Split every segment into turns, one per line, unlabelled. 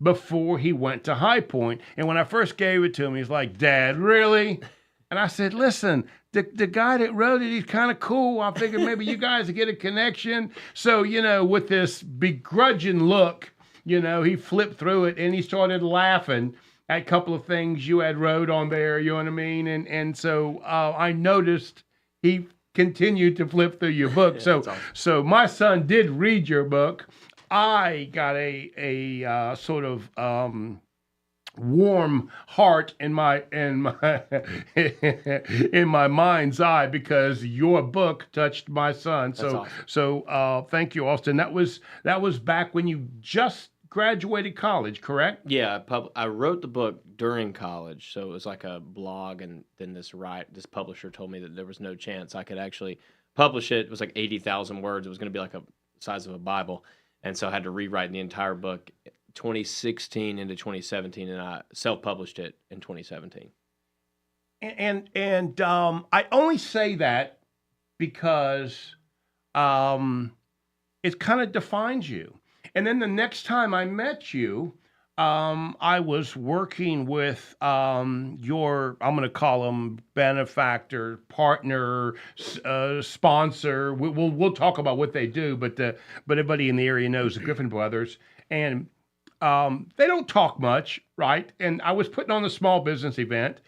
before he went to High Point. And when I first gave it to him, he's like, "Dad, really?" And I said, "Listen, the guy that wrote it, he's kind of cool. I figured maybe you guys would get a connection." So, with this begrudging look, he flipped through it and he started laughing at a couple of things you had wrote on there, you know what I mean? And so I noticed he continued to flip through your book. So
awesome.
so my son did read your book. I got a sort of warm heart in my in my mind's eye because your book touched my son. So
awesome.
so thank you, Austin. That was back when you just graduated college, correct?
Yeah, I wrote the book during college, so it was like a blog, and then this publisher told me that there was no chance I could actually publish it. It was like 80,000 words. It was going to be like a size of a Bible, and so I had to rewrite the entire book 2016 into 2017, and I self-published it in 2017.
And I only say that because it kind of defines you. And then the next time I met you, I was working with your, I'm going to call him benefactor, partner, sponsor. We'll talk about what they do, but everybody in the area knows the Griffin brothers, and they don't talk much, right? And I was putting on a small business event,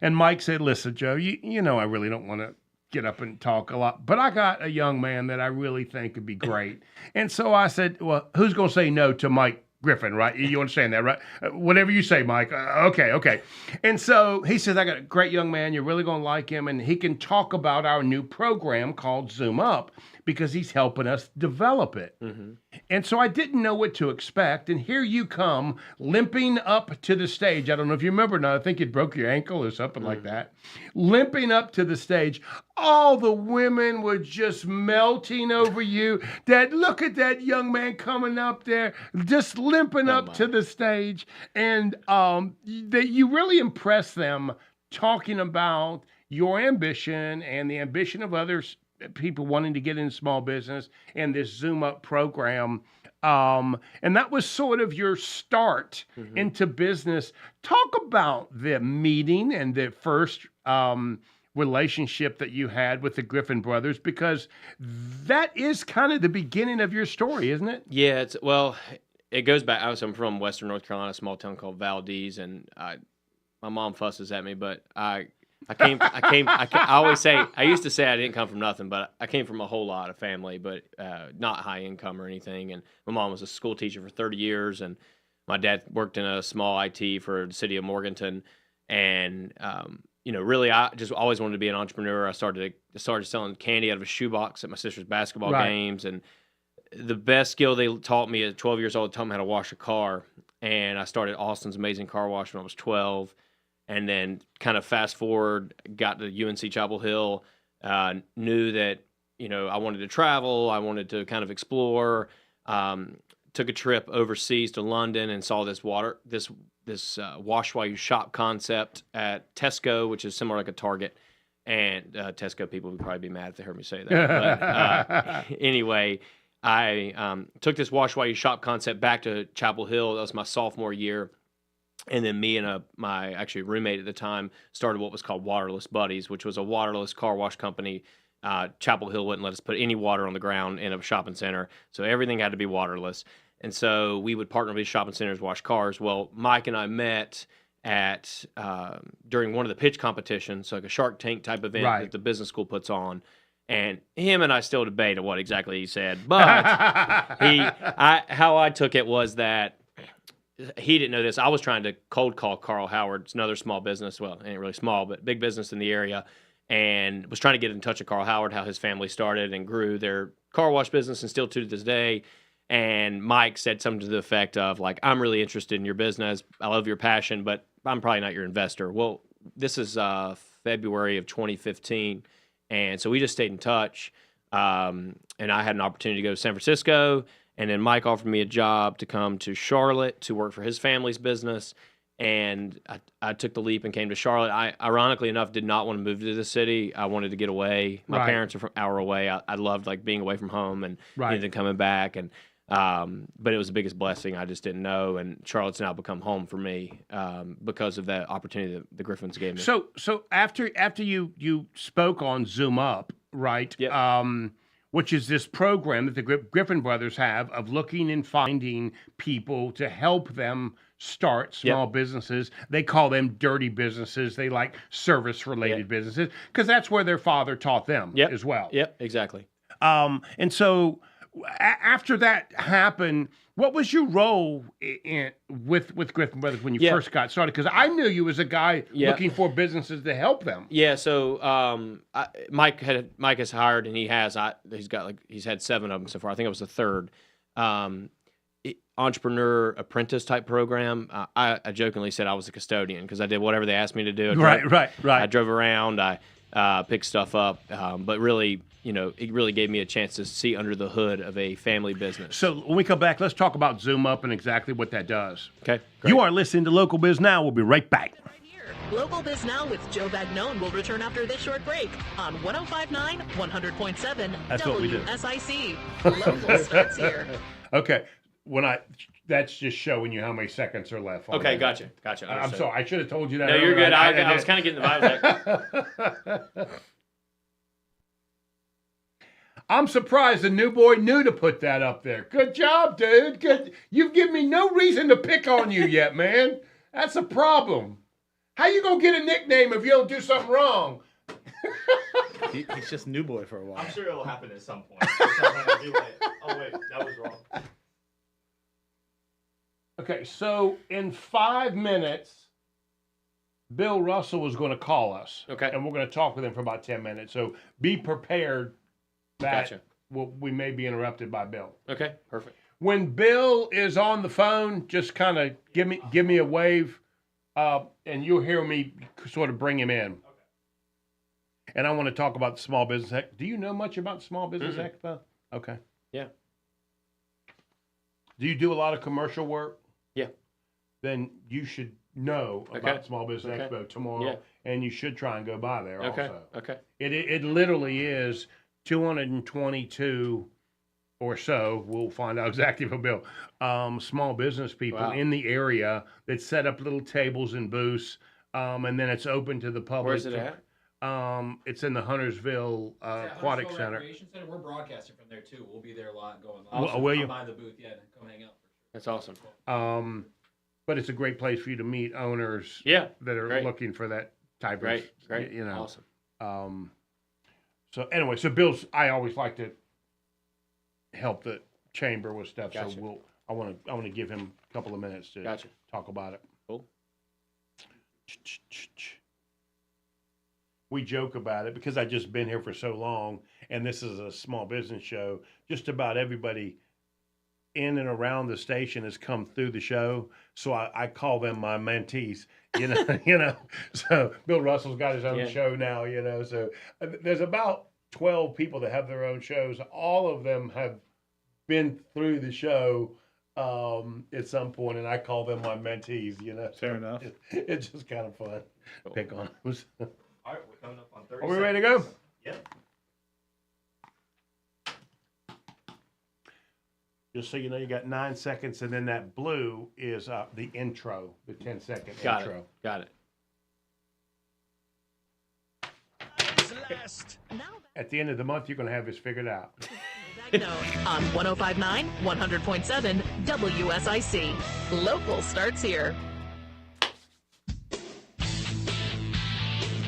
and Mike said, "Listen, Joe, you know I really don't want to get up and talk a lot, but I got a young man that I really think could be great." And so I said, "Well, who's going to say no to Mike Griffin, right? You understand that, right? Whatever you say, Mike." Okay. And so he says, "I got a great young man. You're really going to like him, and he can talk about our new program called Zoom Up because he's helping us develop it."
Mm-hmm.
And so I didn't know what to expect. And here you come limping up to the stage. I don't know if you remember now. I think you broke your ankle or something like that. Limping up to the stage. All the women were just melting over you. Dad, look at that young man coming up there, just limping up to the stage. And that you really impressed them talking about your ambition and the ambition of others, people wanting to get in small business, and this Zoom Up program. And that was sort of your start into business. Talk about the meeting and the first relationship that you had with the Griffin brothers, because that is kind of the beginning of your story, isn't it?
Yeah, it goes back. I'm from Western North Carolina, a small town called Valdez, and my mom fusses at me, but I always say, I used to say I didn't come from nothing, but I came from a whole lot of family, but not high income or anything. And my mom was a school teacher for 30 years, and my dad worked in a small IT for the city of Morganton. And, really, I just always wanted to be an entrepreneur. I started selling candy out of a shoebox at my sister's basketball games. And the best skill they taught me at 12 years old, taught me how to wash a car. And I started Austin's Amazing Car Wash when I was 12. And then kind of fast forward, got to UNC Chapel Hill, knew that, I wanted to travel. I wanted to kind of explore. Took a trip overseas to London and saw this wash while you shop concept at Tesco, which is similar like a Target. And Tesco people would probably be mad if they heard me say that. But anyway, I took this wash while you shop concept back to Chapel Hill. That was my sophomore year. And then me and my actually roommate at the time started what was called Waterless Buddies, which was a waterless car wash company. Chapel Hill wouldn't let us put any water on the ground in a shopping center, so everything had to be waterless. And so we would partner with shopping centers, wash cars. Well, Mike and I met at during one of the pitch competitions, so like a Shark Tank type event that the business school puts on. And him and I still debate what exactly he said, but how I took it was that he didn't know this. I was trying to cold call Carl Howard. It's another small business. Well, it ain't really small, but big business in the area. And was trying to get in touch with Carl Howard, how his family started and grew their car wash business and still to this day. And Mike said something to the effect of, like, "I'm really interested in your business. I love your passion, but I'm probably not your investor." Well, this is February of 2015. And so we just stayed in touch. And I had an opportunity to go to San Francisco. And then Mike offered me a job to come to Charlotte to work for his family's business. And I took the leap and came to Charlotte. I, ironically enough, did not want to move to the city. I wanted to get away. My parents are from an hour away. I loved being away from home and then coming back. And But it was the biggest blessing. I just didn't know, and Charlotte's now become home for me because of that opportunity that the Griffins gave me.
So after you spoke on Zoom Up, right?
Yep.
Which is this program that the Griffin brothers have of looking and finding people to help them start small businesses. They call them dirty businesses. They like service-related businesses because that's where their father taught them as well.
Yep, exactly.
And so after that happened, what was your role with Griffin Brothers when you first got started? Because I knew you as a guy looking for businesses to help them.
Yeah. So Mike has hired, and he's had 7 of them so far. I think it was the 3rd. Entrepreneur apprentice type program. I jokingly said I was a custodian because I did whatever they asked me to do.
Right.
I drove around. I picked stuff up, but really, it really gave me a chance to see under the hood of a family business.
So when we come back, let's talk about Zoom Up and exactly what that does.
Okay. Great.
You are listening to Local Biz Now. We'll be right back.
Local Biz Now with Joe Vagnone will return after this short break on 105.9, 100.7 WSIC. Local starts here.
Okay. That's just showing you how many seconds are left.
Okay, gotcha.
I'm sorry. I should have told you that.
No, you're good. I was kind of getting the vibe like.
I'm surprised the new boy knew to put that up there. Good job, dude. Good. You've given me no reason to pick on you yet, man. That's a problem. How you gonna get a nickname if you don't do something wrong?
He's just new boy for a while.
I'm sure it'll happen at some point. Oh wait, that was wrong.
Okay, so in 5 minutes, Bill Russell was going to call us.
Okay.
And we're going to talk with him for about 10 minutes. So be prepared that we may be interrupted by Bill.
Okay, perfect.
When Bill is on the phone, just kind of give me a wave, and you'll hear me sort of bring him in. Okay. And I want to talk about the Small Business. Do you know much about Small Business Expo? Okay.
Yeah.
Do you do a lot of commercial work?
Yeah.
Then you should know about Small Business Expo tomorrow, and you should try and go by there also.
Okay.
It literally is 222 or so, we'll find out exactly from Bill, small business people in the area that set up little tables and booths, and then it's open to the public.
Where's it at?
It's in the Huntersville Aquatic Center.
We're broadcasting from there too. We'll be there a lot going live.
Will you?
By the booth, come hang out.
That's awesome.
But it's a great place for you to meet owners that are looking for that type of,
great.
Awesome. So anyway, so Bill's, I always like to help the chamber with stuff.
Gotcha.
So I want to give him a couple of minutes to talk about it.
Cool.
We joke about it because I've just been here for so long, and this is a small business show. Just about everybody in and around the station has come through the show, so I call them my mentees. So Bill Russell's got his own show now. So there's about 12 people that have their own shows. All of them have been through the show at some point, and I call them my mentees.
Fair enough.
It's just kind of fun. Pick on them.
All right, we're coming up on 30
Are we ready to go?
Yep.
Just so you know, you got 9 seconds, and then that blue is the intro, the 10-second intro.
Got it.
At the end of the month, you're going to have this figured out.
On 105.9, 100.7 WSIC. Local starts here.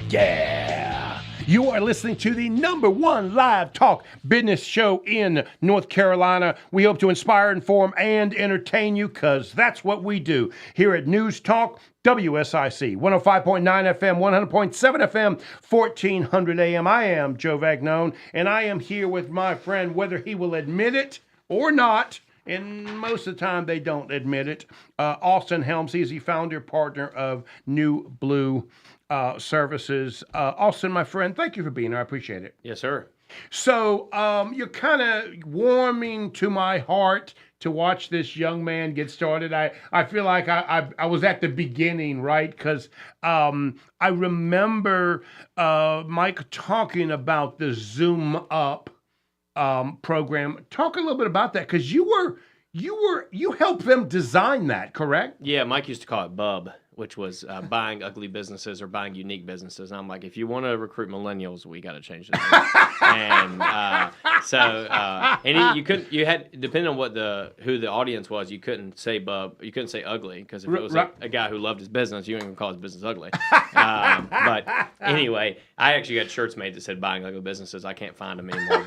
Yeah. You are listening to the #1 live talk business show in North Carolina. We hope to inspire, inform, and entertain you because that's what we do here at News Talk WSIC, 105.9 FM, 100.7 FM, 1400 AM. I am Joe Vagnone, and I am here with my friend, whether he will admit it or not, and most of the time they don't admit it, Austin Helms. He's the founder, partner of New Blue Services. Austin, my friend, thank you for being here. I appreciate it.
Yes, sir.
So you're kind of warming to my heart to watch this young man get started. I feel like I was at the beginning, right? Because I remember Mike talking about the Zoom Up program. Talk a little bit about that, because you you helped them design that, correct?
Yeah, Mike used to call it Bub, which was buying ugly businesses or buying unique businesses. And I'm like, if you want to recruit millennials, we got to change the name. You had, depending on who the audience was, you couldn't say Bub, you couldn't say ugly, because if it was a guy who loved his business, you wouldn't even call his business ugly. But anyway, I actually got shirts made that said buying ugly businesses. I can't find them anymore.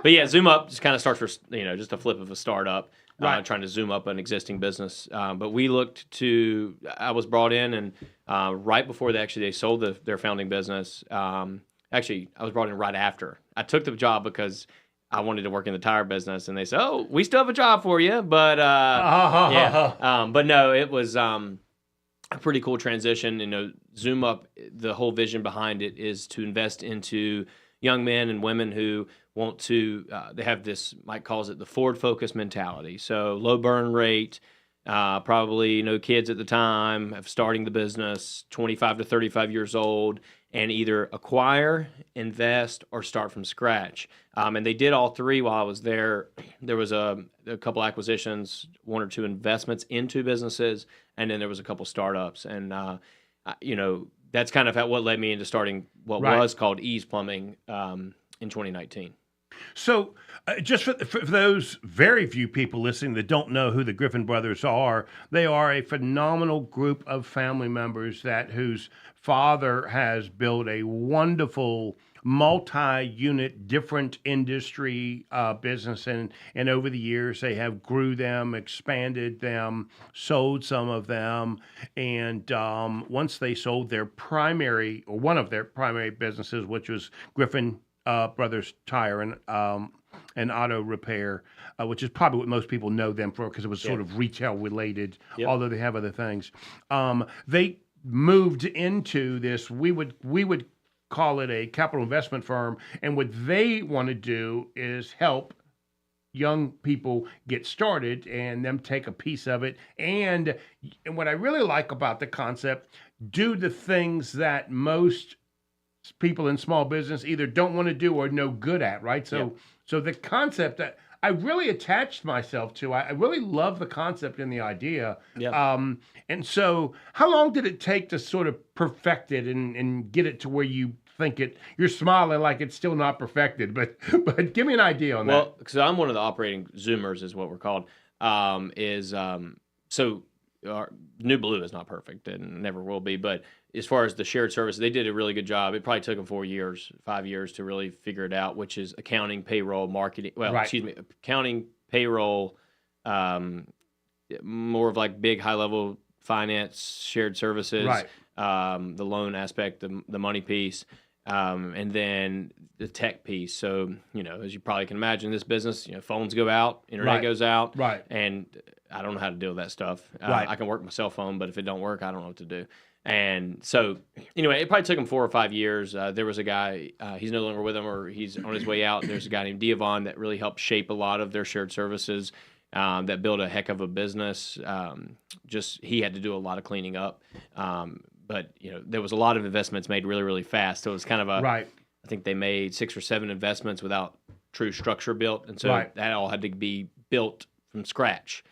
But yeah, Zoom Up just kind of starts with, just a flip of a startup. Trying to zoom up an existing business. But we I was brought in, and right before they sold their founding business. Actually, I was brought in right after. I took the job because I wanted to work in the tire business, and they said, "Oh, we still have a job for you." But yeah, but no, it was a pretty cool transition. Zoom Up, the whole vision behind it is to invest into young men and women who want to, they have this, Mike calls it the forward focus mentality. So low burn rate, probably no kids at the time, starting the business, 25 to 35 years old, and either acquire, invest, or start from scratch. And they did all three while I was there. There was a couple acquisitions, one or two investments into businesses, and then there was a couple startups. And, that's kind of what led me into starting what was called Ease Plumbing in 2019.
So, just for those very few people listening that don't know who the Griffin brothers are, they are a phenomenal group of family members whose father has built a wonderful multi-unit, different industry business, and over the years they have grew them, expanded them, sold some of them, and once they sold one of their primary businesses, which was Griffin Brothers Tire and Auto Repair, which is probably what most people know them for, because it was sort of retail related, although they have other things. They moved into this, we would call it a capital investment firm, and what they want to do is help young people get started and them take a piece of it. And what I really like about the concept, do the things that most people in small business either don't want to do or no good at, right? So the concept that I really attached myself to, I really love the concept and the idea. And so how long did it take to sort of perfect it and get it to where you think you're smiling like it's still not perfected, but give me an idea on that.
Well, because I'm one of the operating Zoomers is what we're called, so our New Blue is not perfect and never will be, but as far as the shared service, they did a really good job. It probably took them 5 years to really figure it out, which is accounting, payroll, marketing. Well, accounting, payroll, more of like big high level finance, shared services, the loan aspect, the money piece, and then the tech piece. So, as you probably can imagine, this business, phones go out, internet goes out, and I don't know how to deal with that stuff. I can work my cell phone, but if it don't work, I don't know what to do. And so, anyway, it probably took him 4 or 5 years. There was a guy, he's no longer with them, or he's on his way out. There's a guy named Deevo that really helped shape a lot of their shared services, that built a heck of a business. He had to do a lot of cleaning up. But, there was a lot of investments made really, really fast. So it was kind of I think they made 6 or 7 investments without true structure built. And so that all had to be built from scratch.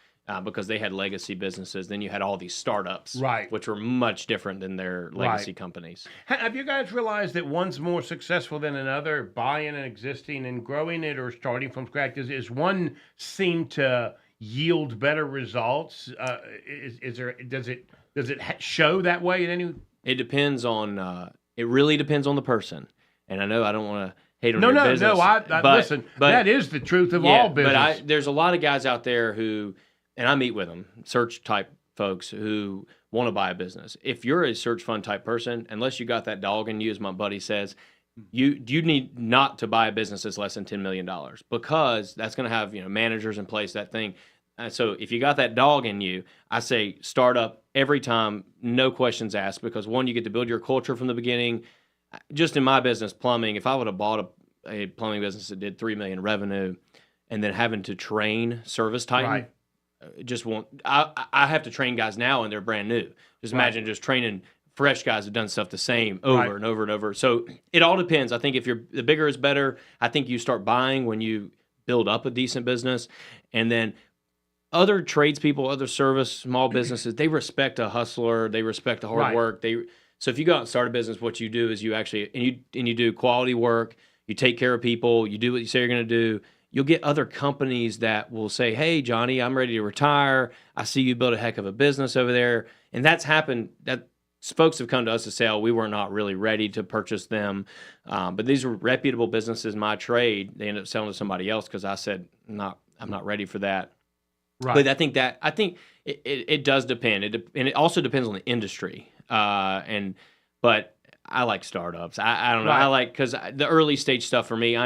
Because they had legacy businesses. Then you had all these startups, which were much different than their legacy companies.
Have you guys realized that one's more successful than another, buying an existing and growing it or starting from scratch? Is one seem to yield better results? Does it show that way in any?
It depends on. It really depends on the person. And I know I don't want to hate on your business.
Listen, that is the truth of all business.
But there's a lot of guys out there who. And I meet with them, search type folks who want to buy a business. If you're a search fund type person, unless you got that dog in you, as my buddy says, you need not to buy a business that's less than $10 million, because that's going to have managers in place, that thing. So if you got that dog in you, I say start up every time, no questions asked, because one, you get to build your culture from the beginning. Just in my business, plumbing, if I would have bought a plumbing business that did $3 million revenue, and then having to train service titan. I have to train guys now and they're brand new. Just imagine just training fresh guys who've done stuff the same over and over and over. So it all depends. I think if the bigger is better, I think you start buying when you build up a decent business. And then other tradespeople, other service, small businesses, they respect a hustler. They respect the hard work. So if you go out and start a business, what you do is you actually, and you do quality work, you take care of people, you do what you say you're going to do. You'll get other companies that will say, hey, Johnny, I'm ready to retire. I see you build a heck of a business over there. And that's happened. That folks have come to us to say, oh, we were not really ready to purchase them. But these were reputable businesses in my trade. They ended up selling to somebody else because I said, I'm not ready for that. Right. But I think it does depend. And it also depends on the industry. But I like startups. I don't know. I like, because the early stage stuff for me,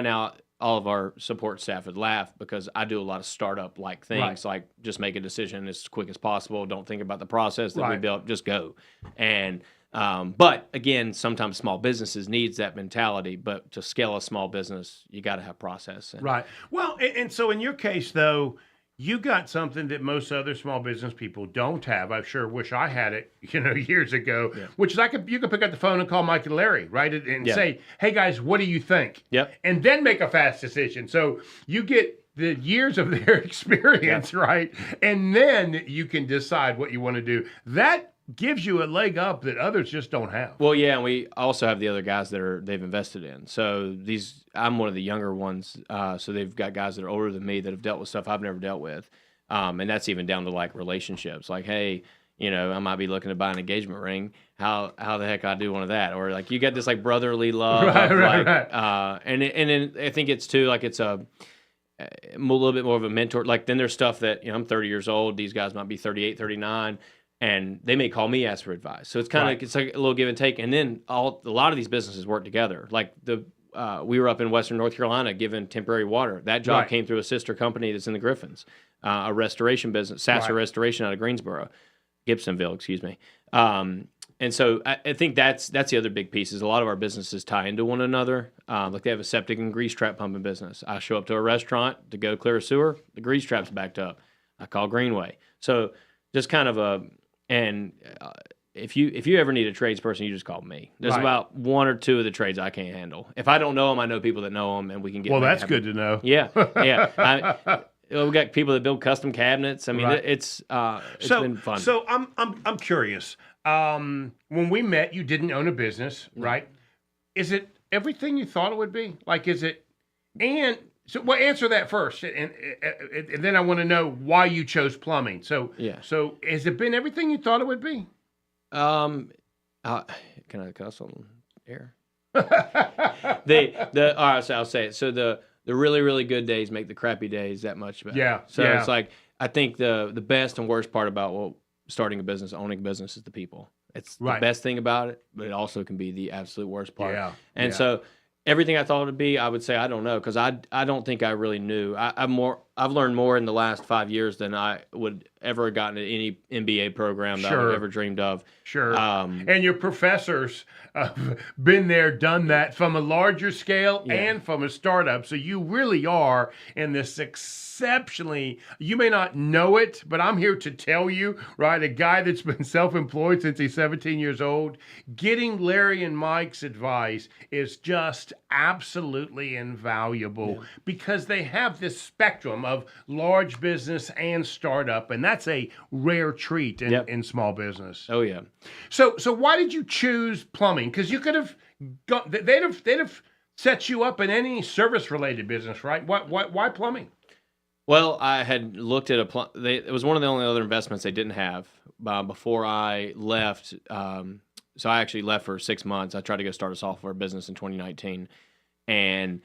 all of our support staff would laugh because I do a lot of startup like things, like just make a decision as quick as possible. Don't think about the process that we built, just go. And but again, sometimes small businesses needs that mentality. But to scale a small business, you got to have process.
Right. Well, and so in your case, though, you got something that most other small business people don't have. I sure wish I had it, years ago. Yeah. Which is you could pick up the phone and call Mike and Larry, right, and say, "Hey guys, what do you think?" Yep. And then make a fast decision. So you get the years of their experience, right, and then you can decide what you want to do. That gives you a leg up that others just don't have.
Well, yeah, and we also have the other guys that they've invested in. So I'm one of the younger ones. So they've got guys that are older than me that have dealt with stuff I've never dealt with. And that's even down to like relationships. Like, hey, I might be looking to buy an engagement ring. How the heck I do one of that? Or like you get this like brotherly love. Right. And then I think it's too like it's a little bit more of a mentor. Like then there's stuff that I'm 30 years old. These guys might be 38, 39. And they may call me, ask for advice. So it's kind of it's like a little give and take. And then a lot of these businesses work together. Like we were up in Western North Carolina giving temporary water. That job came through a sister company that's in the Griffins, a restoration business, Sasser Restoration out of Greensboro, Gibsonville, excuse me. And so I think that's the other big piece is a lot of our businesses tie into one another. Like they have a septic and grease trap pumping business. I show up to a restaurant to go clear a sewer. The grease trap's backed up. I call Greenway. So just kind of if you ever need a tradesperson, you just call me. There's about one or two of the trades I can't handle. If I don't know them, I know people that know them, and we can get.
Well, that's good to know.
Yeah, yeah. We got people that build custom cabinets. I mean, it's been fun.
So I'm curious. When we met, you didn't own a business, right? Is it everything you thought it would be? Like, is it? And so, well, answer that first, and then I want to know why you chose plumbing. So, So, has it been everything you thought it would be?
Can I cuss on air? All right, so I'll say it. So the really, really good days make the crappy days that much better. Yeah. So it's like I think the best and worst part about starting a business, owning a business, is the people. It's the best thing about it, but it also can be the absolute worst part. Yeah. And so everything I thought it would be, I would say I don't know, because I don't think I really knew. I've learned more in the last 5 years than I would ever have gotten at any MBA program that I've ever dreamed of. Sure. And
your professors have been there, done that from a larger scale and from a startup. So you really are in this exceptionally, you may not know it, but I'm here to tell you, right? A guy that's been self-employed since he's 17 years old, getting Larry and Mike's advice is just absolutely invaluable because they have this spectrum of large business and startup, and that's a rare treat in small business.
Oh yeah.
So why did you choose plumbing? Because you could have they'd have set you up in any service related business, right? Why plumbing?
Well, I had looked at it was one of the only other investments they didn't have before I left. So I actually left for 6 months. I tried to go start a software business in 2019, and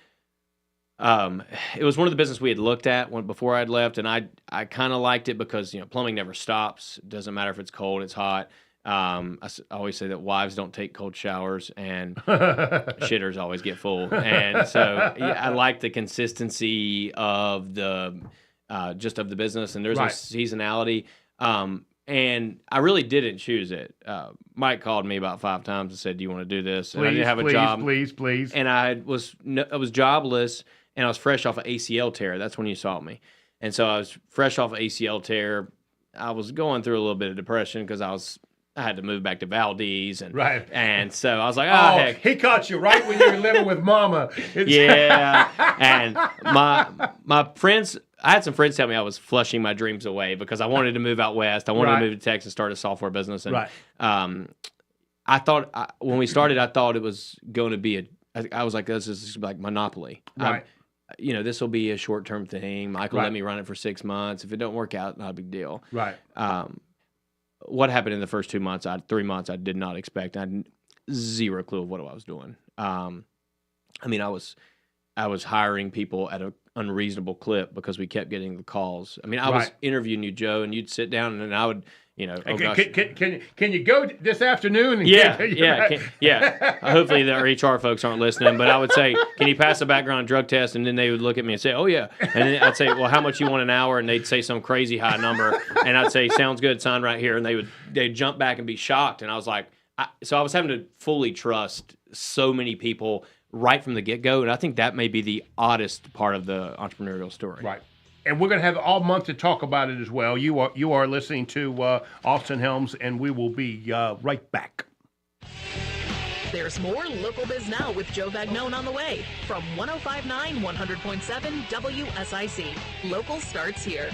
it was one of the businesses we had looked at before I'd left, and I kind of liked it because plumbing never stops. It doesn't matter if it's cold, it's hot. I always say that wives don't take cold showers, and shitters always get full. And so I like the consistency of the of the business, and there's a seasonality. And I really didn't choose it. Mike called me about 5 times and said, "Do you want to do this?" And I didn't have a job.
Please.
And I was jobless, and I was fresh off an ACL tear. That's when you saw me. And so I was fresh off an ACL tear. I was going through a little bit of depression because I had to move back to Valdez, and so I was like, "Oh, heck!"
He caught you right when you were living with Mama.
Yeah, and my friends I had some friends tell me I was flushing my dreams away because I wanted to move out west. I wanted
Right.
to move to Texas and start a software business. And
Right.
I thought when we started, I thought it was going to be I was like, this is like Monopoly.
Right.
This will be a short-term thing. Michael
Right.
let me run it for 6 months. If it don't work out, not a big deal.
Right.
What happened in the first 2 months, 3 months, I did not expect. I had zero clue of what I was doing. I mean, I was hiring people at an unreasonable clip because we kept getting the calls. I mean, I was
Right.
interviewing you, Joe, and you'd sit down and I would, oh gosh.
Can you go this afternoon? And
Yeah.
Right.
Hopefully the HR folks aren't listening, but I would say, can you pass a background drug test? And then they would look at me and say, oh yeah. And then I'd say, well, how much you want an hour? And they'd say some crazy high number. And I'd say, sounds good, sign right here. And they'd jump back and be shocked. And I was like, so I was having to fully trust so many people right from the get-go. And I think that may be the oddest part of the entrepreneurial story.
Right. And we're going to have all month to talk about it as well. You are listening to Austin Helms, and we will be right back.
There's more Local Biz Now with Joe Vagnone on the way from 105.9 100.7 WSIC. Local starts here.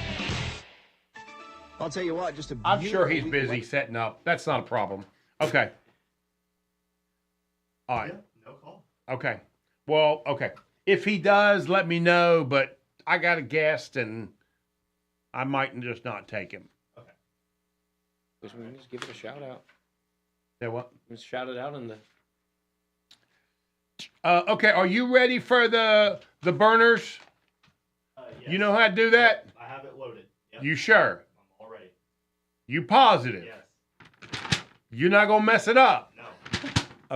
I'll tell you what,
I'm sure he's busy setting up. That's not a problem. Okay. All right.
No call.
Okay. Well, okay. If he does, let me know, but I got a guest, and I might just not take him.
We can just give it a shout out.
Say what?
Just shout it out in the.
Okay, are you ready for the burners?
Yes.
You know how to do that?
I have it loaded. Yep.
You sure?
I'm all ready.
You positive?
Yes.
You're not gonna mess it up?
No.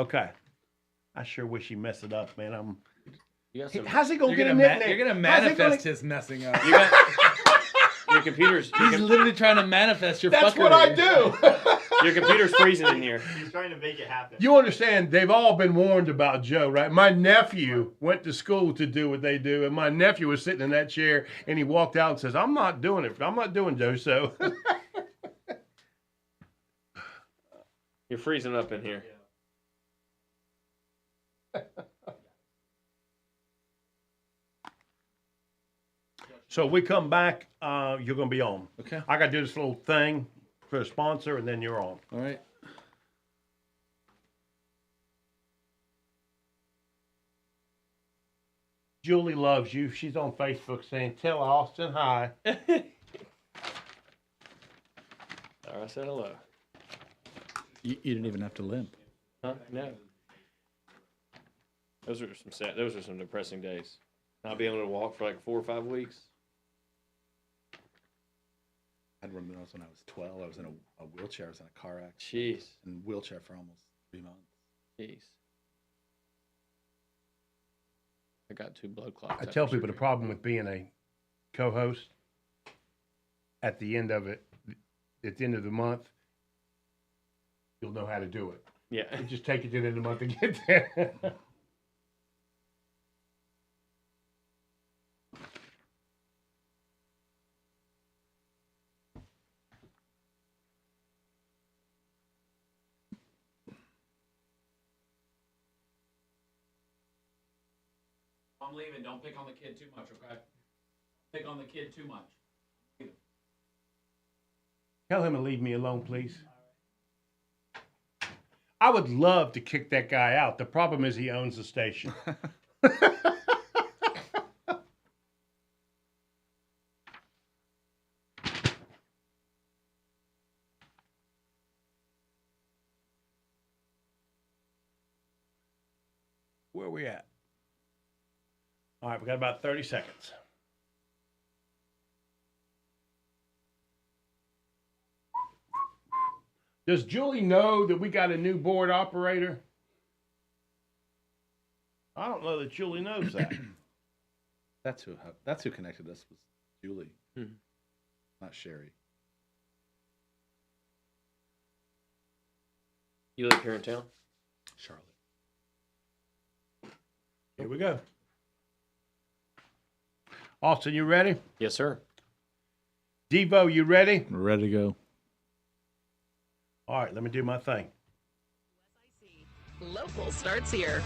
Okay. I sure wish he messed it up, man.
You got some.
How's he gonna
You're
get a
gonna,
nickname?
you're gonna
How's he
manifest his messing up.
You got your computer's.
He's literally trying to manifest your
That's
fuckery.
what I do.
Your computer's freezing in here.
He's trying to make it happen.
You understand, they've all been warned about Joe, right? My nephew went to school to do what they do, and my nephew was sitting in that chair, and he walked out and says, I'm not doing it. I'm not doing Joe, so.
You're freezing up in here.
So we come back, you're going to be on.
Okay.
I got to do this little thing for a sponsor, and then you're on.
All right.
Julie loves you. She's on Facebook saying, tell Austin hi.
All right, I said hello.
You didn't even have to limp.
Huh? No. Those are some sad. Those are some depressing days. Not being able to walk for like 4 or 5 weeks.
I remember when I was 12, I was in a wheelchair. I was in a car accident.
Jeez.
In a wheelchair for almost 3 months.
Jeez. I got 2 blood clots.
I tell people the problem with being a co-host at the end of it, at the end of the month, you'll know how to do it.
Yeah.
You just take it to the end of the month to get there.
I'm leaving. Don't pick on the kid too much, okay? Pick on the kid too much.
Tell him to leave me alone, please. I would love to kick that guy out. The problem is he owns the station. Where are we at? All right, we got about 30 seconds. Does Julie know that we got a new board operator? I don't know that Julie knows that.
That's who connected us was Julie, not Sherry.
You live here in town?
Charlotte.
Here we go. Austin, you ready?
Yes, sir.
Deevo, you ready?
We're ready to go.
All right, let me do my thing.
Local starts here.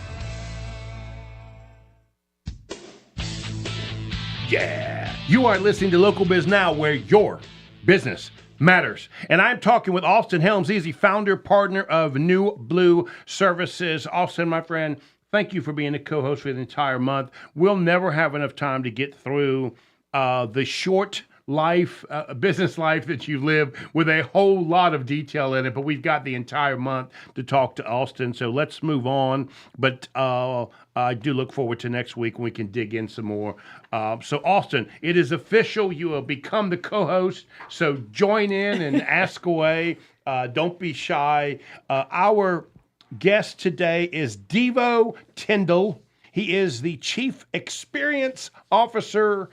Yeah. You are listening to Local Biz Now, where your business matters. And I'm talking with Austin Helms. He's the founder, partner of New Blue Services. Austin, my friend, thank you for being a co-host for the entire month. We'll never have enough time to get through the short life, business life that you live with a whole lot of detail in it, but we've got the entire month to talk to Austin, so let's move on. But I do look forward to next week when we can dig in some more. So Austin, it is official. You have become the co-host, so join in and ask away. Don't be shy. Our guest today is Deevo Tindall. He is the Chief Experience Officer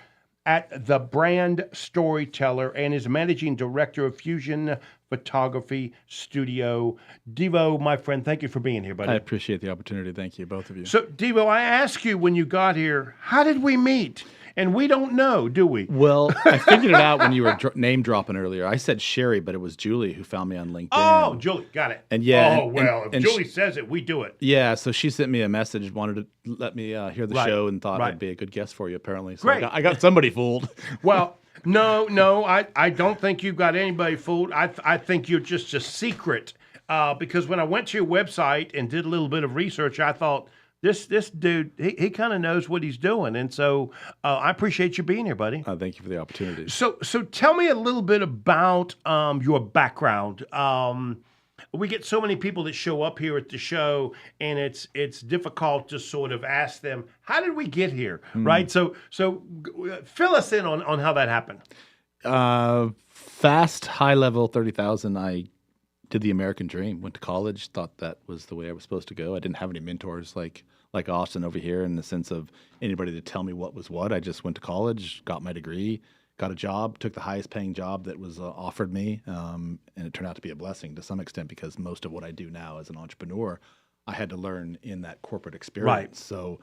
at the brand Storyteller and is managing director of Fusion Photography Studio. Deevo, my friend, thank you for being here, buddy.
I appreciate the opportunity. Thank you, both of you.
So, Deevo, I asked you when you got here, how did we meet? And we don't know, do we?
Well, I figured it out when you were name dropping earlier. I said Sherry, but it was Julie who found me on LinkedIn.
Oh, Julie, got it.
And yeah.
Oh, well, if Julie says it, we do it.
Yeah, so she sent me a message, wanted to let me hear the show, and thought I'd be a good guest for you, apparently. So
Great.
I got somebody fooled.
Well, no, I don't think you've got anybody fooled. I think you're just a secret. Because when I went to your website and did a little bit of research, I thought, this dude, he kind of knows what he's doing. And so I appreciate you being here, buddy.
Thank you for the opportunity.
So tell me a little bit about your background. We get so many people that show up here at the show, and it's difficult to sort of ask them, how did we get here, right? So fill us in on how that happened.
Fast, high level, 30,000. I did the American dream, went to college, thought that was the way I was supposed to go. I didn't have any mentors like Austin over here in the sense of anybody to tell me what was what. I just went to college, got my degree, got a job, took the highest paying job that was offered me, and it turned out to be a blessing to some extent because most of what I do now as an entrepreneur, I had to learn in that corporate experience.
Right.
So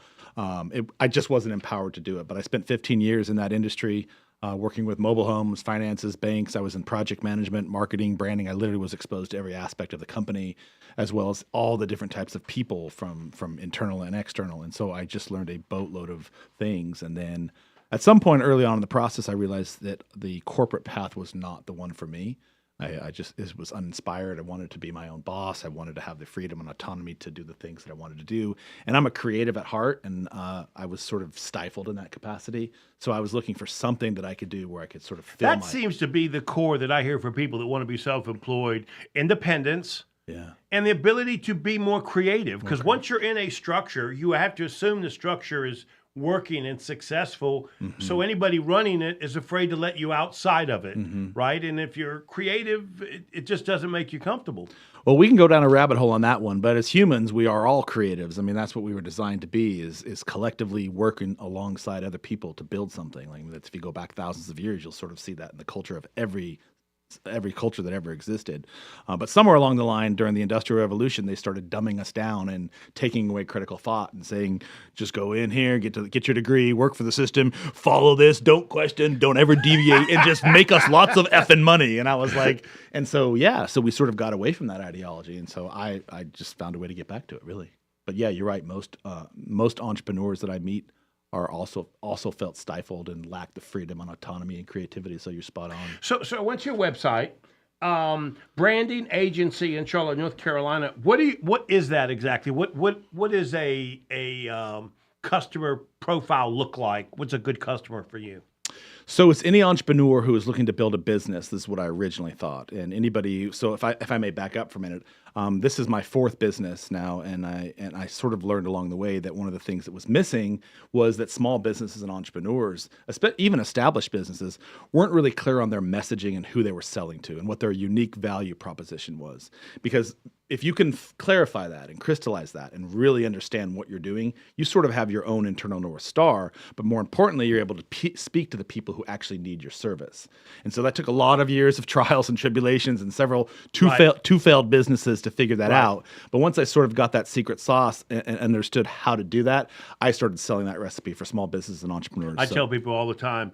I just wasn't empowered to do it. But I spent 15 years in that industry, working with mobile homes, finances, banks. I was in project management, marketing, branding. I literally was exposed to every aspect of the company, as well as all the different types of people from internal and external. And so I just learned a boatload of things. And then at some point early on in the process, I realized that the corporate path was not the one for me. It was uninspired. I wanted to be my own boss. I wanted to have the freedom and autonomy to do the things that I wanted to do. And I'm a creative at heart, and I was sort of stifled in that capacity. So I was looking for something that I could do where I could sort of fill
That seems to be the core that I hear from people that want to be self-employed: independence.
Yeah.
And the ability to be more creative. Because once you're in a structure, you have to assume the structure is working and successful. Mm-hmm. So anybody running it is afraid to let you outside of it, right? And if you're creative, it just doesn't make you comfortable.
Well, we can go down a rabbit hole on that one, but as humans, we are all creatives. I mean, that's what we were designed to be, is collectively working alongside other people to build something. Like that's, if you go back thousands of years, you'll sort of see that in the culture of every culture that ever existed. But somewhere along the line during the Industrial Revolution, they started dumbing us down and taking away critical thought and saying, just go in here, get your degree, work for the system, follow this, don't question, don't ever deviate, and just make us lots of effing money. And I was like, and so, so we sort of got away from that ideology. And so I just found a way to get back to it, really. But yeah, you're right. Most entrepreneurs that I meet are also felt stifled and lack the freedom and autonomy and creativity. So you're spot on.
So I went to your website, branding agency in Charlotte, North Carolina. What is that exactly? What is a customer profile look like? What's a good customer for you?
So it's any entrepreneur who is looking to build a business. This is what I originally thought. And anybody. So if I may back up for a minute, this is my fourth business now, and I sort of learned along the way that one of the things that was missing was that small businesses and entrepreneurs, even established businesses, weren't really clear on their messaging and who they were selling to and what their unique value proposition was. Because if you can clarify that and crystallize that and really understand what you're doing, you sort of have your own internal North Star. But more importantly, you're able to speak to the people who actually need your service. And so that took a lot of years of trials and tribulations and several two failed businesses to figure that out. But once I sort of got that secret sauce and understood how to do that, I started selling that recipe for small businesses and entrepreneurs.
I tell people all the time,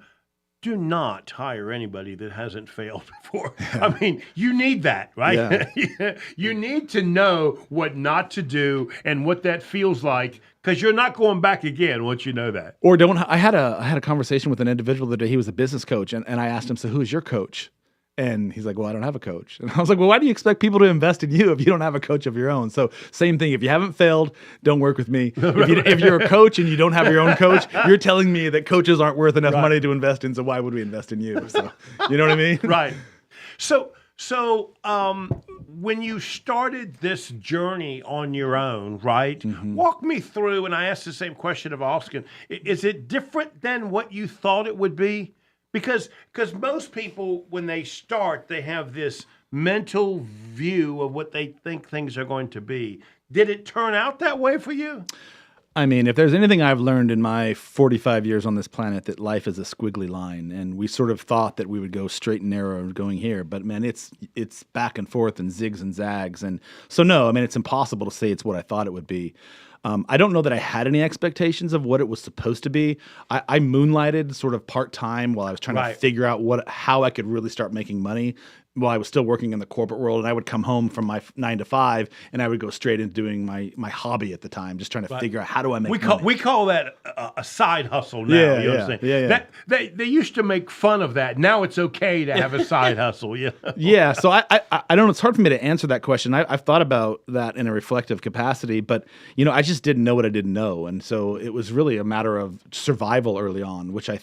do not hire anybody that hasn't failed before. I mean, you need that, right?
Yeah.
You need to know what not to do and what that feels like, because you're not going back again once you know that.
Or don't. I had a conversation with an individual the other day. He was a business coach, and I asked him, "So who is your coach?" And he's like, "Well, I don't have a coach." And I was like, "Well, why do you expect people to invest in you if you don't have a coach of your own?" So same thing. If you haven't failed, don't work with me. If you're a coach and you don't have your own coach, you're telling me that coaches aren't worth enough money to invest in. So why would we invest in you? So you know what I mean?
Right. So when you started this journey on your own, right? Walk me through, and I asked the same question of Austin. Is it different than what you thought it would be? Because most people, when they start, they have this mental view of what they think things are going to be. Did it turn out that way for you?
I mean, if there's anything I've learned in my 45 years on this planet, that life is a squiggly line, and we sort of thought that we would go straight and narrow going here, but man, it's back and forth and zigs and zags, and so no, I mean, it's impossible to say it's what I thought it would be. I don't know that I had any expectations of what it was supposed to be. I moonlighted sort of part-time while I was trying to figure out how I could really start making money while I was still working in the corporate world. And I would come home from my 9 to 5 and I would go straight into doing my hobby at the time, just trying to figure out how do I make money.
We call that a side hustle now.
Yeah,
you know what I'm saying?
yeah.
They used to make fun of that. Now it's okay to have a side hustle. Yeah.
Yeah. So I don't know. It's hard for me to answer that question. I've thought about that in a reflective capacity, but I just didn't know what I didn't know. And so it was really a matter of survival early on, which I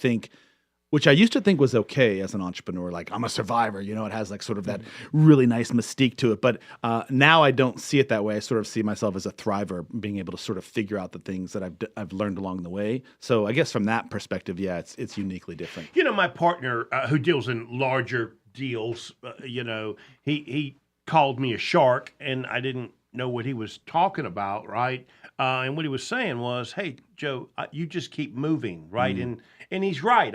used to think was okay as an entrepreneur. Like, I'm a survivor, it has like sort of that really nice mystique to it. But now I don't see it that way. I sort of see myself as a thriver, being able to sort of figure out the things that I've learned along the way. So I guess from that perspective, yeah, it's uniquely different.
My partner who deals in larger deals, he called me a shark, and I didn't know what he was talking about, right? And what he was saying was, "Hey, Joe, you just keep moving, right?" And he's right.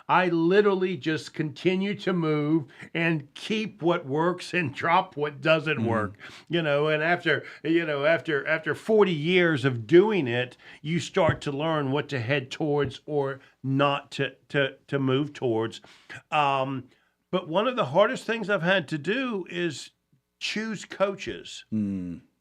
I literally just continue to move and keep what works and drop what doesn't work. And after 40 years of doing it, you start to learn what to head towards or not to move towards. But one of the hardest things I've had to do is choose coaches.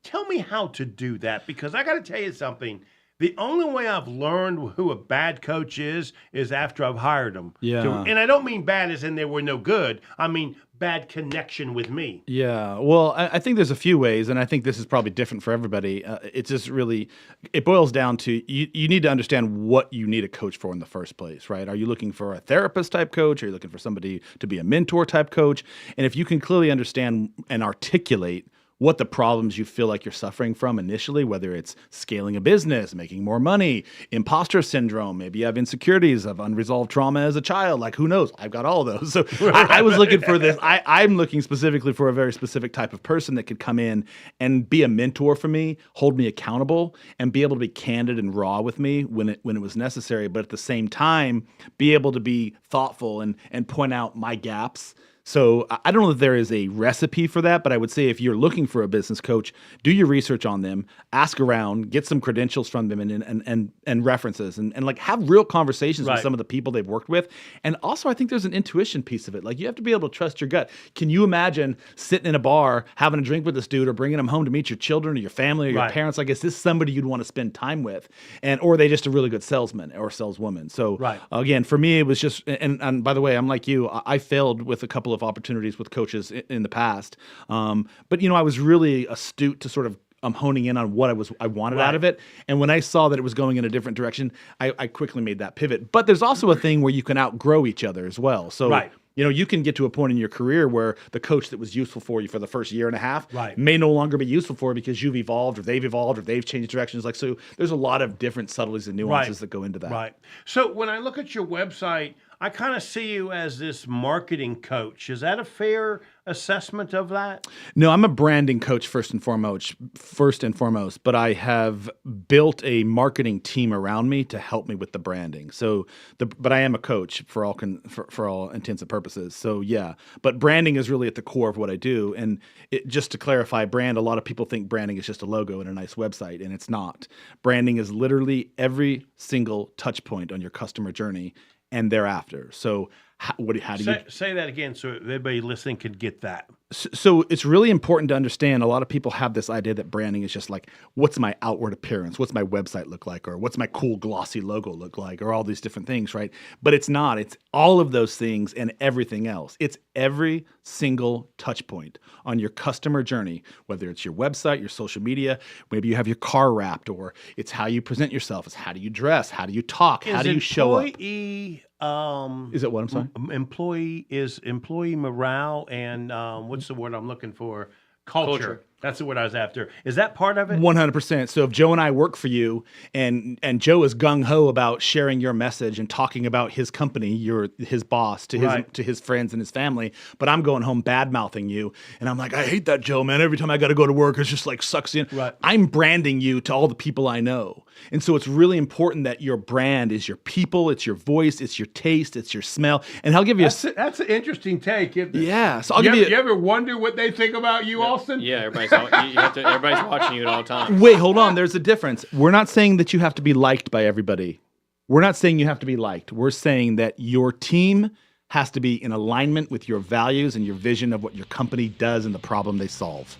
Tell me how to do that, because I got to tell you something. The only way I've learned who a bad coach is after I've hired them.
Yeah.
And I don't mean bad as in they were no good. I mean bad connection with me.
Yeah. Well, I think there's a few ways, and I think this is probably different for everybody. It's just really, it boils down to you need to understand what you need a coach for in the first place, right? Are you looking for a therapist type coach? Are you looking for somebody to be a mentor type coach? And if you can clearly understand and articulate what the problems you feel like you're suffering from initially, whether it's scaling a business, making more money, imposter syndrome, maybe you have insecurities of unresolved trauma as a child, like who knows? I've got all those. So I was looking for this. I'm looking specifically for a very specific type of person that could come in and be a mentor for me, hold me accountable, and be able to be candid and raw with me when it was necessary, but at the same time, be able to be thoughtful and point out my gaps. So I don't know if there is a recipe for that, but I would say if you're looking for a business coach, do your research on them, ask around, get some credentials from them and references and like have real conversations with some of the people they've worked with. And also I think there's an intuition piece of it. Like you have to be able to trust your gut. Can you imagine sitting in a bar, having a drink with this dude or bringing him home to meet your children or your family or your parents? Like, is this somebody you'd want to spend time with? Or are they just a really good salesman or saleswoman? So again, for me, it was just, and by the way, I'm like you, I failed with a couple of opportunities with coaches in the past. But I was really astute to sort of honing in on what I wanted out of it. And when I saw that it was going in a different direction, I quickly made that pivot. But there's also a thing where you can outgrow each other as well. So you can get to a point in your career where the coach that was useful for you for the first year and a half may no longer be useful for you because you've evolved or they've changed directions. Like, so there's a lot of different subtleties and nuances that go into that.
Right. So when I look at your website, I kind of see you as this marketing coach. Is that a fair assessment of that?
No, I'm a branding coach first and foremost, but I have built a marketing team around me to help me with the branding. So, but I am a coach for all intents and purposes. So yeah, but branding is really at the core of what I do. And just to clarify, brand, a lot of people think branding is just a logo and a nice website, and it's not. Branding is literally every single touch point on your customer journey and thereafter. So how do you
say that again so everybody listening could get that.
So it's really important to understand. A lot of people have this idea that branding is just like, what's my outward appearance? What's my website look like? Or what's my cool glossy logo look like? Or all these different things, right? But it's not. It's all of those things and everything else. It's every single touch point on your customer journey, whether it's your website, your social media, maybe you have your car wrapped, or it's how you present yourself. It's how do you dress? How do you talk? How do you show up? Is it what I'm sorry?
Employee morale and what's the word I'm looking for? Culture. That's the word I was after. Is that part of it?
100%. So if Joe and I work for you, and Joe is gung ho about sharing your message and talking about his company, you're his boss to his friends and his family, but I'm going home bad mouthing you, and I'm like, I hate that Joe, man. Every time I got to go to work, it's just like sucks in.
Right.
I'm branding you to all the people I know, and so it's really important that your brand is your people, it's your voice, it's your taste, it's your smell. And I'll give you
that's an interesting take.
Yeah. So I'll give you.
You ever wonder what they think about you, Austin?
Yeah, everybody's watching you at all times.
Wait, hold on. There's a difference. We're not saying that you have to be liked by everybody. We're not saying you have to be liked. We're saying that your team has to be in alignment with your values and your vision of what your company does and the problem they solve.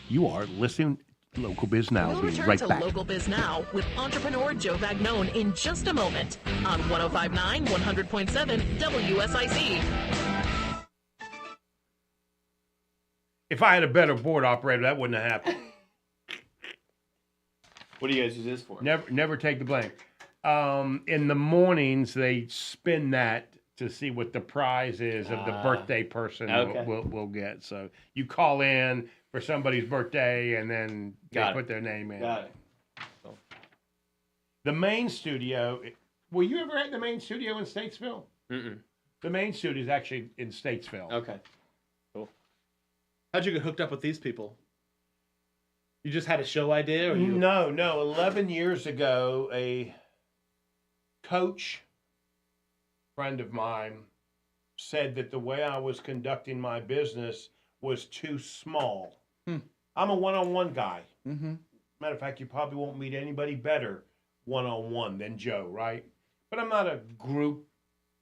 You are listening to Local Biz Now.
We'll
We'll be
return
right
to
back.
Local Biz Now with entrepreneur Joe Vagnone in just a moment on 105.9, 100.7 WSIC.
If I had a better board operator, that wouldn't have happened.
What do you guys use this for?
Never take the blame. In the mornings, they spin that to see what the prize is of the birthday person will get. So you call in for somebody's birthday, and then they put their name in.
Got it. So.
The main studio. Were you ever at the main studio in Statesville?
Mm-mm.
The main studio is actually in Statesville.
Okay. Cool.
How'd you get hooked up with these people? You just had a show idea? Or you...
No. 11 years ago, a coach friend of mine said that the way I was conducting my business was too small. I'm a one-on-one guy.
Mm-hmm.
Matter of fact, you probably won't meet anybody better one-on-one than Joe, right? But I'm not a group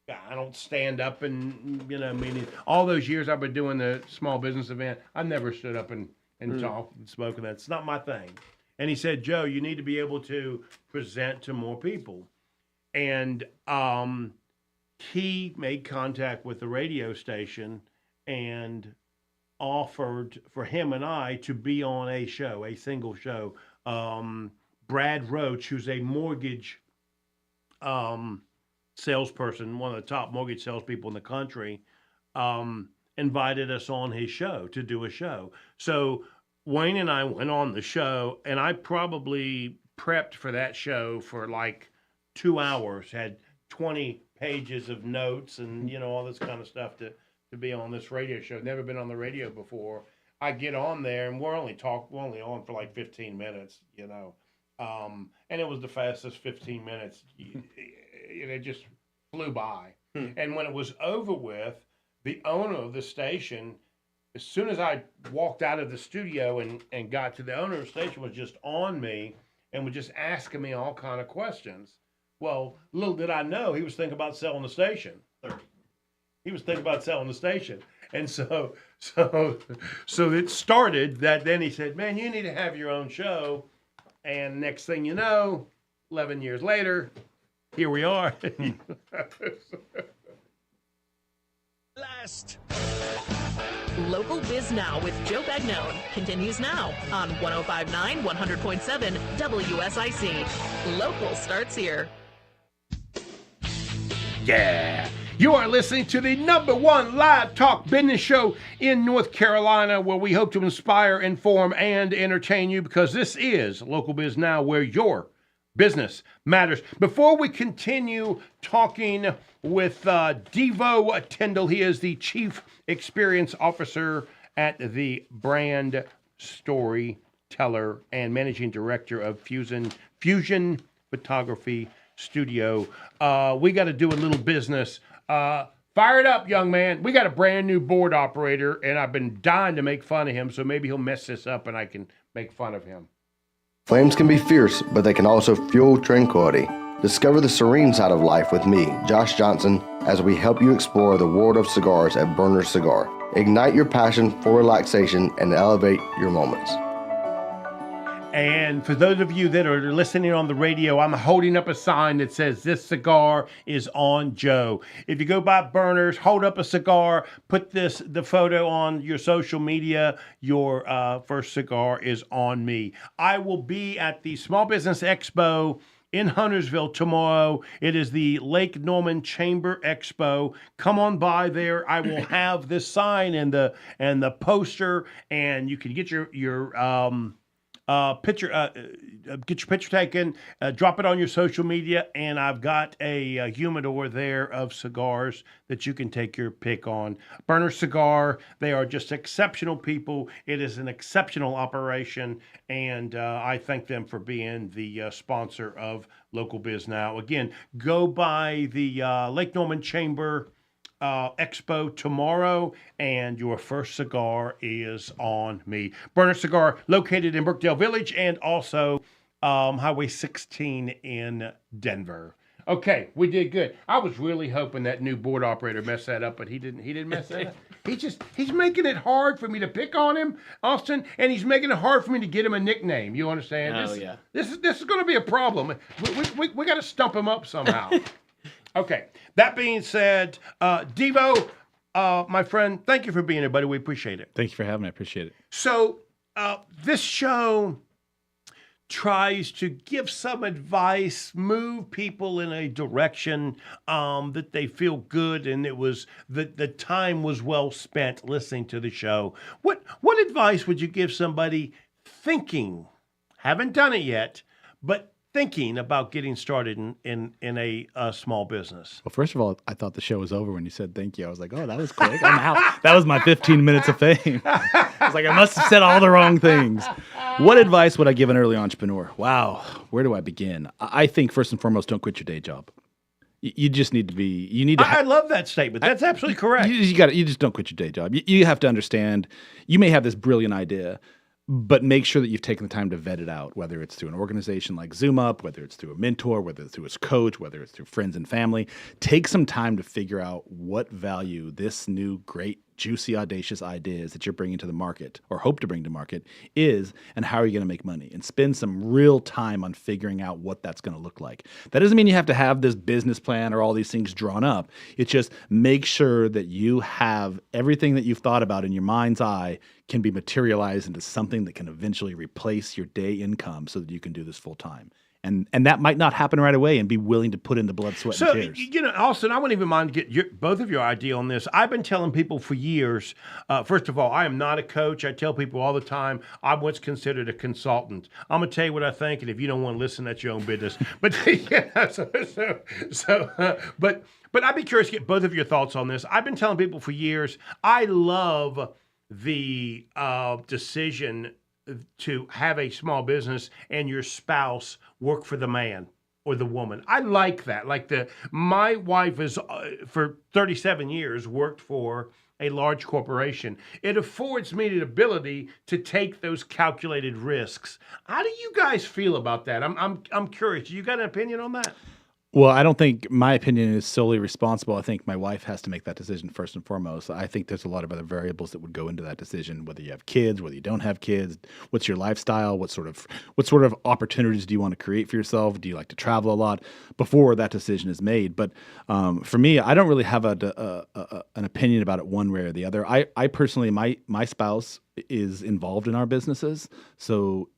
guy. I don't stand up and, meaning all those years I've been doing the small business event, I never stood up and talked and spoken. That's not my thing. And he said, Joe, you need to be able to present to more people. And he made contact with the radio station and offered for him and I to be on a show, a single show. Brad Roach, who's a mortgage salesperson, one of the top mortgage salespeople in the country, invited us on his show to do a show. So Wayne and I went on the show, and I probably prepped for that show for like 2 hours, had 20 pages of notes and, all this kind of stuff to be on this radio show. Never been on the radio before. I get on there, and we're only on for like 15 minutes, and it was the fastest 15 minutes. It just flew by. And when it was over with, the owner of the station, as soon as I walked out of the studio and got to the owner of the station, was just on me and was just asking me all kind of questions. Well, little did I know he was thinking about selling the station. He was thinking about selling the station. And so it started that then he said, man, you need to have your own show. And next thing you know, 11 years later, here we are.
Local Biz Now with Joe Vagnone continues now on 105.9, 100.7 WSIC. Local starts here.
Yeah. You are listening to the #1 live talk business show in North Carolina, where we hope to inspire, inform, and entertain you, because this is Local Biz Now, where your business matters. Before we continue talking with Deevo Tindall, he is the Chief Experience Officer at the brand Storyteller and Managing Director of Fusion Photography Studio. We got to do a little business. Fire it up, young man. We got a brand new board operator, and I've been dying to make fun of him, so maybe he'll mess this up and I can make fun of him.
Flames can be fierce, but they can also fuel tranquility. Discover the serene side of life with me, Josh Johnson, as we help you explore the world of cigars at Burner Cigar. Ignite your passion for relaxation and elevate your moments.
And for those of you that are listening on the radio, I'm holding up a sign that says, "This cigar is on Joe." If you go by Burners, hold up a cigar, put the photo on your social media, your first cigar is on me. I will be at the Small Business Expo in Huntersville tomorrow. It is the Lake Norman Chamber Expo. Come on by there. I will have this sign and the poster, and you can get your picture, get your picture taken, drop it on your social media, and I've got a humidor there of cigars that you can take your pick on. Burner Cigar, they are just exceptional people. It is an exceptional operation, and I thank them for being the sponsor of Local Biz Now. Again, go by the Lake Norman Chamber Expo tomorrow, and your first cigar is on me. Burner Cigar, located in Brookdale Village and also Highway 16 in Denver. Okay, we did good. I was really hoping that new board operator messed that up, but he didn't. He didn't mess that up. He's making it hard for me to pick on him, Austin, and he's making it hard for me to get him a nickname. You understand?
Oh, yeah.
This is going to be a problem. We got to stump him up somehow. Okay. That being said, Deevo, my friend, thank you for being here, buddy. We appreciate it.
Thank you for having me. I appreciate it.
So this show tries to give some advice, move people in a direction that they feel good, and it was the time was well spent listening to the show. What advice would you give somebody thinking, haven't done it yet, but thinking about getting started in a small business?
Well, first of all, I thought the show was over when you said thank you. I was like, oh, that was quick. That was my 15 minutes of fame. I was like, I must have said all the wrong things. What advice would I give an early entrepreneur? Wow, where do I begin? I think first and foremost, don't quit your day job. You just need to be. You need to.
I love that statement. That's absolutely correct.
You just don't quit your day job. You have to understand. You may have this brilliant idea, but make sure that you've taken the time to vet it out, whether it's through an organization like ZoomUp, whether it's through a mentor, whether it's through a coach, whether it's through friends and family. Take some time to figure out what value this new great, juicy, audacious idea is that you're bringing to the market or hope to bring to market is, and how are you going to make money? And spend some real time on figuring out what that's going to look like. That doesn't mean you have to have this business plan or all these things drawn up. It's just make sure that you have everything that you've thought about in your mind's eye can be materialized into something that can eventually replace your day income so that you can do this full time. And that might not happen right away, and be willing to put in the blood, sweat, and tears.
So, Austin, I wouldn't even mind to get both of your idea on this. I've been telling people for years, first of all, I am not a coach. I tell people all the time, I'm what's considered a consultant. I'm going to tell you what I think, and if you don't want to listen, that's your own business. But but I'd be curious to get both of your thoughts on this. I've been telling people for years, I love the decision to have a small business and your spouse work for the man or the woman. I like that. My wife is for 37 years worked for a large corporation. It affords me the ability to take those calculated risks. How do you guys feel about that? I'm curious. You got an opinion on that?
Well, I don't think my opinion is solely responsible. I think my wife has to make that decision first and foremost. I think there's a lot of other variables that would go into that decision, whether you have kids, whether you don't have kids, what's your lifestyle, what sort of opportunities do you want to create for yourself? Do you like to travel a lot before that decision is made? But for me, I don't really have an opinion about it one way or the other. I personally, my spouse is involved in our businesses, so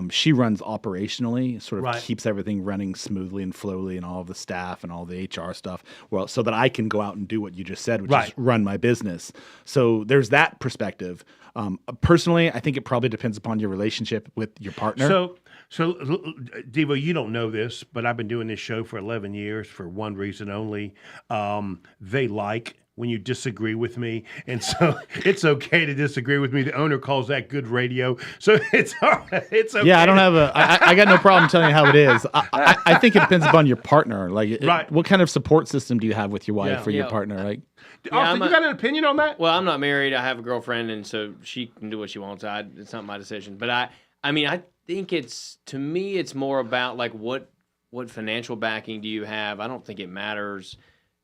she runs operationally, sort of keeps everything running smoothly and flowly, and all of the staff and all the HR stuff. Well, so that I can go out and do what you just said, which is run my business. So there's that perspective. Personally, I think it probably depends upon your relationship with your partner.
So, Deevo, you don't know this, but I've been doing this show for 11 years for one reason only. They like when you disagree with me, and so it's okay to disagree with me. The owner calls that good radio, so it's all right. It's okay.
Yeah, I got no problem telling you how it is. I think it depends upon your partner. What kind of support system do you have with your wife or your partner?
Austin, you got an opinion on that?
Well, I'm not married. I have a girlfriend, and so she can do what she wants. It's not my decision. But I think to me, it's more about what what financial backing do you have? I don't think it matters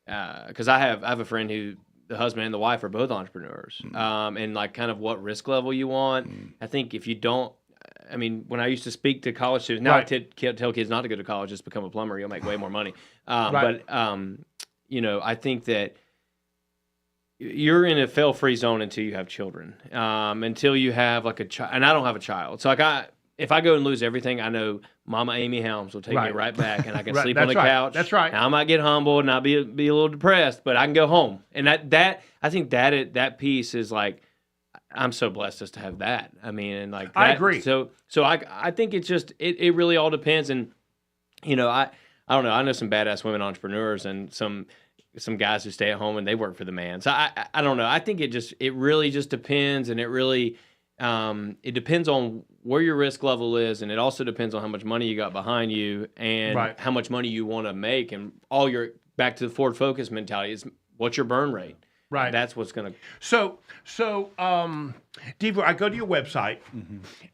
because I have a friend who the husband and the wife are both entrepreneurs, and like kind of what risk level you want. I think if you don't, I mean, when I used to speak to college students, now I tell kids not to go to college, just become a plumber. You'll make way more money. But you know, I think that you're in a fail-free zone until you have children, until you have like a child. And I don't have a child, so like if I go and lose everything, I know Mama Amy Helms will take me right back, and I can sleep on the couch.
That's right.
Now, I might get humbled and I'll be a little depressed, but I can go home. And that I think that piece is like, I'm so blessed just to have that. I mean, and like that,
I agree.
So I think it's just it really all depends. And you know, I don't know. I know some badass women entrepreneurs and some guys who stay at home and they work for the man. So I don't know. I think it really just depends, and it really it depends on where your risk level is, and it also depends on how much money you got behind you and how much money you want to make, and all your back to the forward focus mentality is what's your burn rate.
Right.
That's what's going to.
So, Deevo, I go to your website,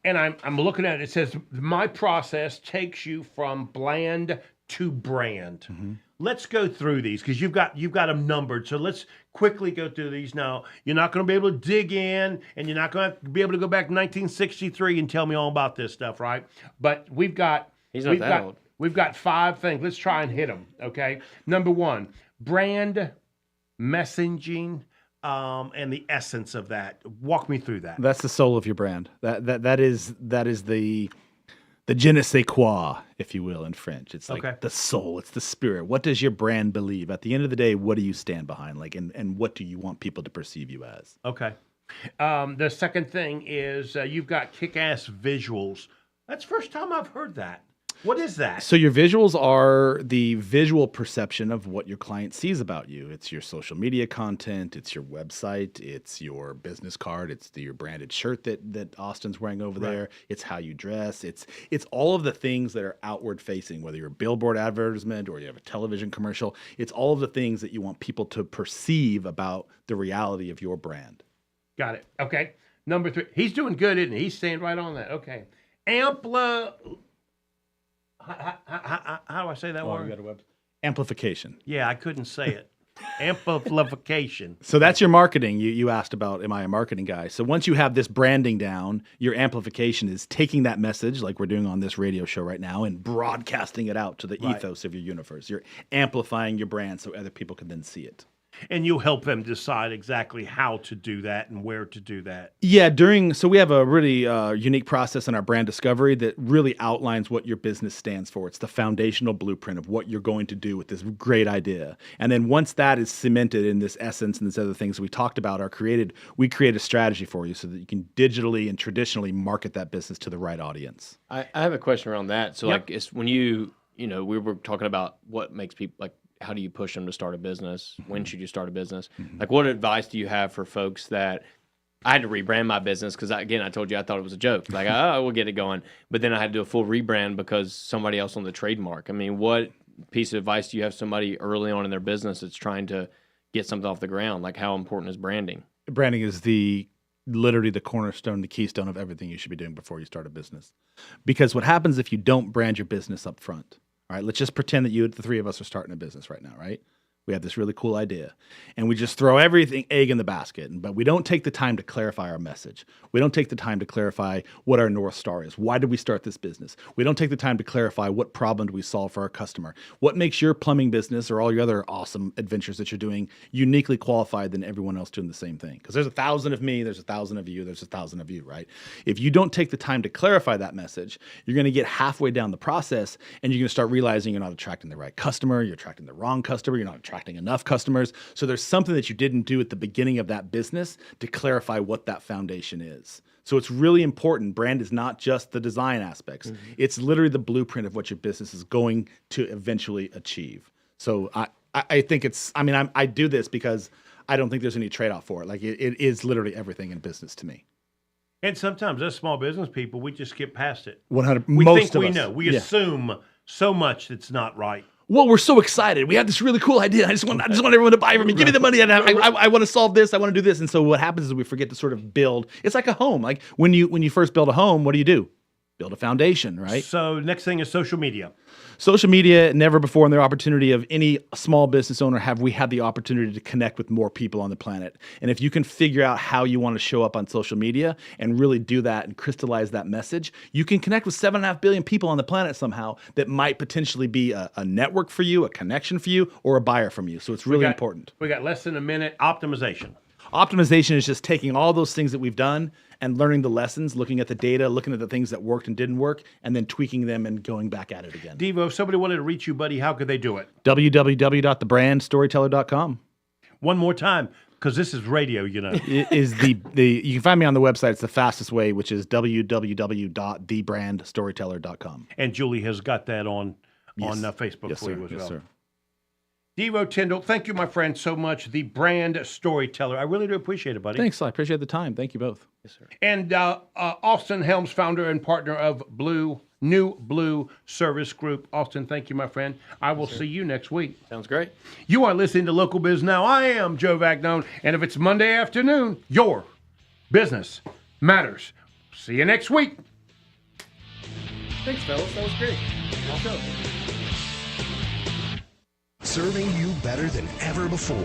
and I'm looking at it. It says my process takes you from bland to brand. Let's go through these because you've got them numbered. So let's quickly go through these now. You're not going to be able to dig in, and you're not going to be able to go back to 1963 and tell me all about this stuff, right? But we've got we've got 5 things. Let's try and hit them. Okay. Number 1, brand messaging, and the essence of that. Walk me through that.
That's the soul of your brand. That is the je ne sais quoi, if you will, in French. It's like the soul. It's the spirit. What does your brand believe? At the end of the day, what do you stand behind? Like, and what do you want people to perceive you as?
Okay. The second thing is you've got kick-ass visuals. That's the first time I've heard that. What is that?
So your visuals are the visual perception of what your client sees about you. It's your social media content. It's your website. It's your business card. It's your branded shirt that Austin's wearing over there. It's how you dress. It's all of the things that are outward facing, whether you're a billboard advertisement or you have a television commercial. It's all of the things that you want people to perceive about the reality of your brand.
Got it. Okay. Number 3. He's doing good, isn't he? He's staying right on that. Okay. How do I say that word?
You got a web amplification.
Yeah, I couldn't say it. Amplification.
So that's your marketing. You asked about, am I a marketing guy? So once you have this branding down, your amplification is taking that message, like we're doing on this radio show right now, and broadcasting it out to the ethos of your universe. You're amplifying your brand so other people can then see it.
And you'll help them decide exactly how to do that and where to do that.
Yeah, so we have a really unique process in our brand discovery that really outlines what your business stands for. It's the foundational blueprint of what you're going to do with this great idea. And then once that is cemented in this essence and these other things we talked about we create a strategy for you so that you can digitally and traditionally market that business to the right audience.
I have a question around that. So like it's when you know, we were talking about what makes people like, how do you push them to start a business? When should you start a business? Like, what advice do you have for folks that I had to rebrand my business? Because, again, I told you I thought it was a joke. Like, we'll get it going. But then I had to do a full rebrand because somebody else on the trademark. I mean, what piece of advice do you have somebody early on in their business that's trying to get something off the ground? Like, how important is branding?
Branding is literally the cornerstone, the keystone of everything you should be doing before you start a business. Because what happens if you don't brand your business up front? All right, let's just pretend that the 3 of us are starting a business right now, right? We have this really cool idea, and we just throw egg in the basket, but we don't take the time to clarify our message. We don't take the time to clarify what our North Star is. Why did we start this business? We don't take the time to clarify what problem do we solve for our customer. What makes your plumbing business or all your other awesome adventures that you're doing uniquely qualified than everyone else doing the same thing? Because there's 1,000 of me, there's 1,000 of you, there's 1,000 of you, right? If you don't take the time to clarify that message, you're going to get halfway down the process, and you're going to start realizing you're not attracting the right customer, you're attracting the wrong customer, you're not attracting enough customers. So there's something that you didn't do at the beginning of that business to clarify what that foundation is. So it's really important. Brand is not just the design aspects. It's literally the blueprint of what your business is going to eventually achieve. So I think I do this because I don't think there's any trade-off for it. Like it is literally everything in business to me.
And sometimes as small business people, we just skip past it.
100.
We
most
think
of
we
us.
know. We assume so much that's not right.
Well, we're so excited. We have this really cool idea. I just want everyone to buy from me. Give me the money. And I want to solve this. I want to do this. And so what happens is we forget to sort of build. It's like a home. Like when you first build a home, what do? build a foundation, right?
So next thing is social media.
Social media, never before in the opportunity of any small business owner have we had the opportunity to connect with more people on the planet. And if you can figure out how you want to show up on social media and really do that and crystallize that message, you can connect with 7.5 billion people on the planet somehow that might potentially be a network for you, a connection for you, or a buyer from you. So it's really important.
We got less than a minute. Optimization.
Optimization is just taking all those things that we've done and learning the lessons, looking at the data, looking at the things that worked and didn't work, and then tweaking them and going back at it again.
Deevo, if somebody wanted to reach you, buddy, how could they do it?
www.thebrandstoryteller.com.
One more time, because this is radio, you know.
It is the you can find me on the website. It's the fastest way, which is www.thebrandstoryteller.com.
And Julie has got that on Facebook for you as well. Sir. Deevo Tindall, thank you, my friend, so much. The brand storyteller. I really do appreciate it, buddy.
Thanks. I appreciate the time. Thank you both.
Yes, sir.
And Austin Helms, founder and partner of New Blue Service Group. Austin, thank you, my friend. I will see you next week.
Sounds great.
You are listening to Local Biz Now. I am Joe Vagnone. And if it's Monday afternoon, your business matters. See you next week.
Thanks, fellas. That was great.
Serving you better than ever before.